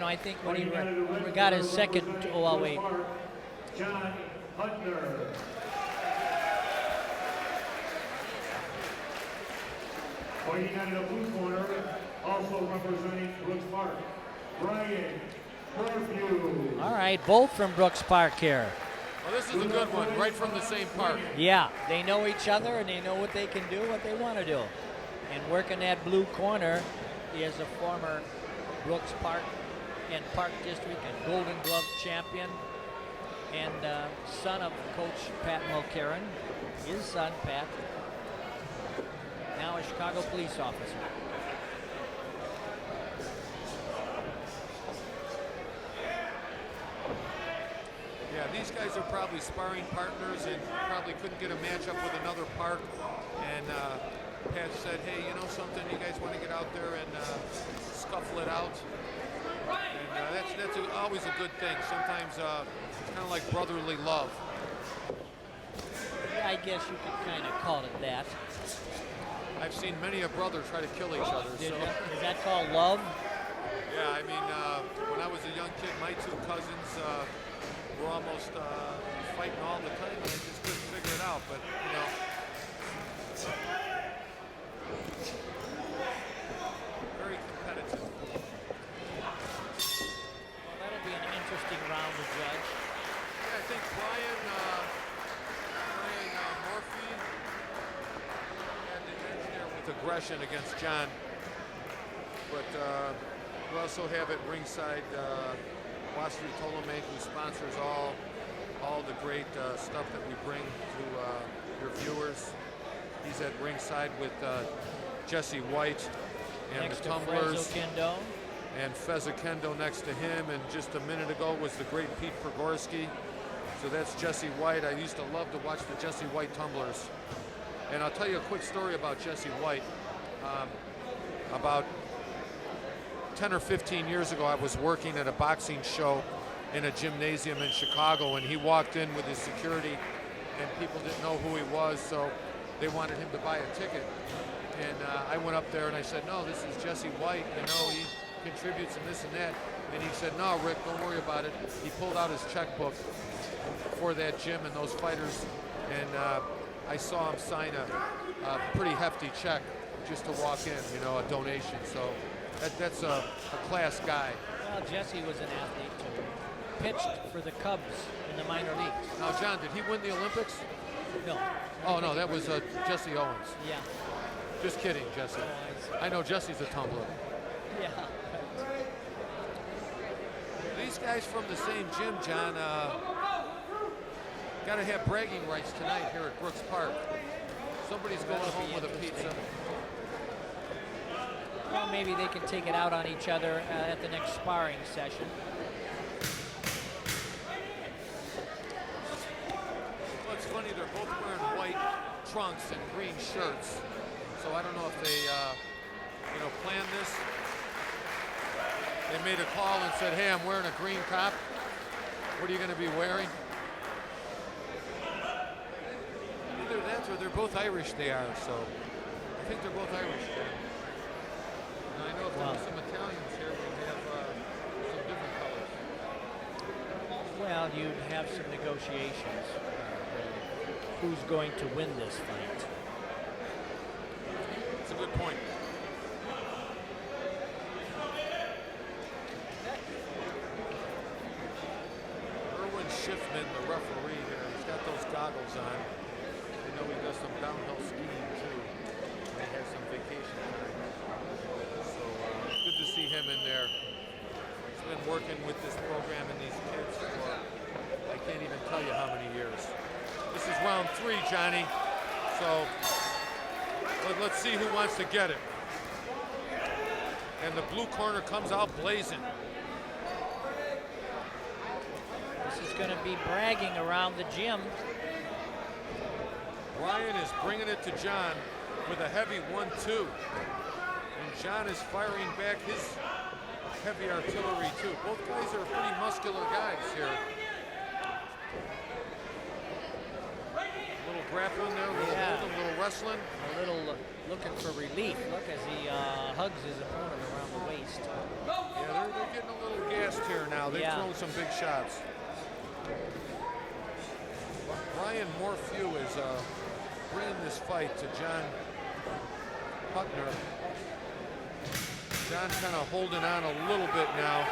I think when he got his second, oh, I'll wait. John Hattner. Fighting out of the blue corner, also representing Brooks Park, Brian Morphew. All right, both from Brooks Park here. Well, this is a good one, right from the same park. Yeah, they know each other and they know what they can do, what they want to do. And working that blue corner is a former Brooks Park and Park District and Golden Glove champion and son of Coach Pat Mulcairn, his son Pat, now a Chicago police officer. Yeah, these guys are probably sparring partners and probably couldn't get a matchup with another park. And Pat said, hey, you know something, you guys want to get out there and scuffle it out? And that's always a good thing. Sometimes it's kind of like brotherly love. Yeah, I guess you could kind of call it that. I've seen many a brother try to kill each other. So. Is that called love? Yeah, I mean, when I was a young kid, my two cousins were almost fighting all the time, and I just couldn't figure it out. But, very competitive. Well, that'll be an interesting round to judge. Yeah, I think Brian Morphew had the edge there with aggression against John. But we also have at Ringside Wasri Tolomek, who sponsors all the great stuff that we bring to your viewers. He's at Ringside with Jesse White and next the Tumblers. Kendo. And Fezza Kendo next to him, and just a minute ago was the great Pete Prigorski. So that's Jesse White. I used to love to watch the Jesse White Tumblers. And I'll tell you a quick story about Jesse White. About 10 or 15 years ago, I was working at a boxing show in a gymnasium in Chicago, and he walked in with his security, and people didn't know who he was, so they wanted him to buy a ticket. And I went up there and I said, no, this is Jesse White, he contributes and this and that. And he said, no, Rick, don't worry about it. He pulled out his checkbook for that gym and those fighters, and I saw him sign a pretty hefty check just to walk in, a donation. So that's a class guy. Well, Jesse was an athlete too. Pitched for the Cubs in the minor leagues. Now, John, did he win the Olympics? No. Oh, no, that was Jesse Owens. Yeah. Just kidding, Jesse. Oh, I know Jesse's a tumbler. Yeah. These guys from the same gym, John, got to have bragging rights tonight here at Brooks Park. Somebody's going home with a pizza. Well, maybe they can take it out on each other at the next sparring session. Well, it's funny, they're both wearing white trunks and green shirts. So I don't know if they, planned this. They made a call and said, hey, I'm wearing a green top. What are you going to be wearing? Either that or they're both Irish, they are. So I think they're both Irish. And I know if there were some Italians here, we'd have some different colors. Well, you'd have some negotiations. Who's going to win this fight? That's a good point. Erwin Schiffman, the referee here, he's got those goggles on. I know he does some downhill skiing too. He has some vacation time. So good to see him in there. He's been working with this program and these kids for I can't even tell you how many years. This is round 3, Johnny. So let's see who wants to get it. And the blue corner comes out blazing. This is going to be bragging around the gym. Ryan is bringing it to John with a heavy 1-2. And John is firing back his heavy artillery too. Both guys are pretty muscular guys here. A little grappling there, a little holding, a little wrestling. A little looking for relief. Look as he hugs his opponent around the waist. Yeah, they're getting a little now. They've Yeah. thrown some big shots. Brian Morphew is bringing this fight to John Hattner. John kind of holding on a little bit now.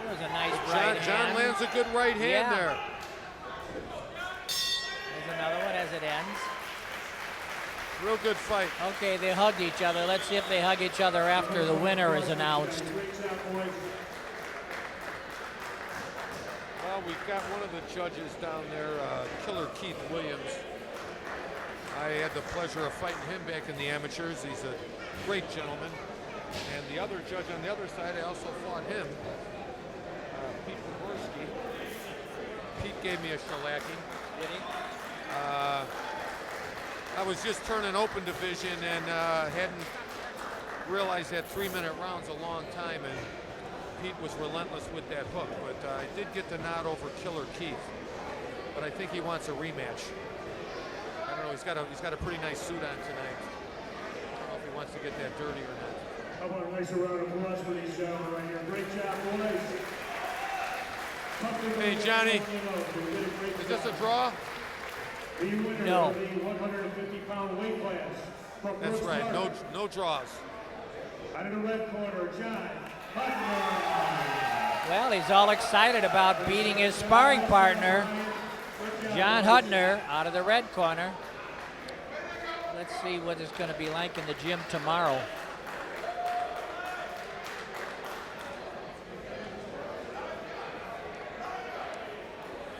That was a nice John, right John hand. lands a good right hand Yeah. there. There's another one as it ends. Real good fight. Okay, they hugged each other. Let's see if they hug each other after the winner is announced. Well, we've got one of the judges down there, Killer Keith Williams. I had the pleasure of fighting him back in the amateurs. He's a great gentleman. And the other judge on the other side, I also fought him, Pete Poborski. Pete gave me a shellacking. Did he? I was just turning open division and hadn't realized that 3-minute round's a long time, and Pete was relentless with that hook. But I did get the nod over Killer Keith. But I think he wants a rematch. I don't know. He's got a pretty nice suit on tonight. I don't know if he wants to get that dirty or not. How about a nice round of applause for these gentlemen right here? Great job, boys. Hey, Johnny, is this a draw? The winner No. of the 150-pound weight class. From That's Brooks right. Park. No draws. Out of the red corner, John Hattner. Well, he's all excited about beating his sparring partner, John Hattner, out of the red corner. Let's see what it's going to be like in the gym tomorrow.